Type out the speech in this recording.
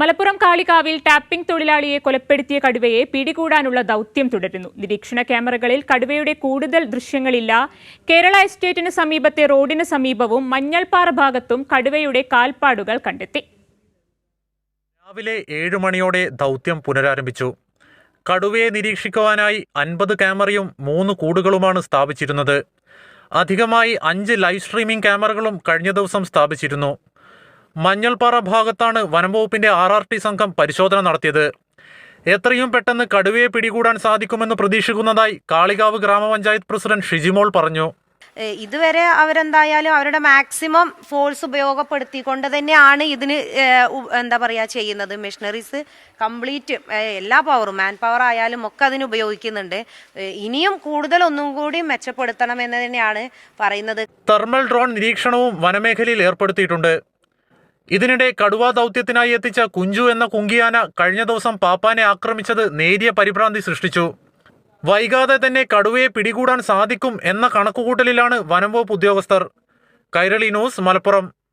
Malappuram കാളികാവിൽ tapping തൊഴിലാളിയെ കൊലപ്പെടുത്തിയ കടുവയെ പിടികൂടാനുള്ള ദൌത്യം തുടരുന്നു. നിരീക്ഷണ ക്യാമറകളിൽ കടുവയുടെ കൂടുതൽ ദൃശ്യങ്ങളില്ല. കേരള എസ്റ്റേറ്റിന് സമീപത്തെ റോഡിന് സമീപവും മഞ്ഞൾപ്പാറ ഭാഗത്തും കടുവയുടെ കാൽപ്പാടുകൾ കണ്ടെത്തി. രാവിലെ 7 മണിയോടെ ദൗത്യം പുനരാരംഭിച്ചു. കടുവയെ നിരീക്ഷിക്കുവാനായി 50 ക്യാമറയും 3 കൂടുകളുമാണ് സ്ഥാപിച്ചിരുന്നത്. അധികമായി 5 ലൈവ് സ്ട്രീമിംഗ് ക്യാമറകളും കഴിഞ്ഞ ദിവസം സ്ഥാപിച്ചിരുന്നു. മഞ്ഞൾപ്പാറ ഭാഗത്താണ് വനംവകുപ്പിന്റെ RRT സംഘം പരിശോധന നടത്തിയത്. എത്രയും പെട്ടെന്ന് കടുവയെ പിടികൂടാൻ സാധിക്കുമെന്ന് പ്രതീക്ഷിക്കുന്നതായി കാളികാവ് ഗ്രാമപഞ്ചായത്ത് പ്രസിഡന്റ് ഷിജിമോൾ പറഞ്ഞു. ഇതുവരെ അവരെന്തായാലും അവരുടെ മാക്സിമം ഫോഴ്സ് ഉപയോഗപ്പെടുത്തിക്കൊണ്ട് തന്നെയാണ് ഇതിന് ചെയ്യുന്നത്. മെഷീനറീസ് കംപ്ലീറ്റ് എല്ലാ പവറും മാൻ പവർ ആയാലും ഒക്കെ അതിന് ഉപയോഗിക്കുന്നുണ്ട്. ഇനിയും കൂടുതൽ ഒന്നും കൂടി മെച്ചപ്പെടുത്തണം എന്ന് തന്നെയാണ് പറയുന്നത്. തെർമൽ ഡ്രോൺ നിരീക്ഷണവും വനമേഖലയിൽ ഏർപ്പെടുത്തിയിട്ടുണ്ട്. ഇതിനിടെ കടുവാ ദൗത്യത്തിനായി എത്തിച്ച കുഞ്ചു എന്ന കുങ്കിയാന കഴിഞ്ഞ ദിവസം പാപ്പാനെ ആക്രമിച്ചത് നേരിയ പരിഭ്രാന്തി സൃഷ്ടിച്ചു. വൈകാതെ തന്നെ കടുവയെ പിടികൂടാൻ സാധിക്കും എന്ന കണക്കുകൂട്ടലിലാണ് വനംവകുപ്പ് ഉദ്യോഗസ്ഥർ. കൈരളി ന്യൂസ്, മലപ്പുറം.